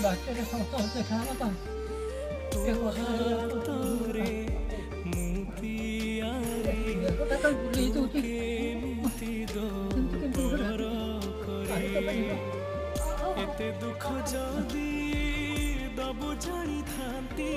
ବାଟରେ ସମସ୍ତଙ୍କୁ ଦେଖା ହବ ତ ଟିକେ କଥା ହାତରେ କଥା ତ ଭୁଲି ଦଉଛି କେମିତି କିନ୍ତୁ ଦର କରି ଏତେ ଦୁଃଖ ଯଦି ଦବୁ ଜାଣିଥାନ୍ତି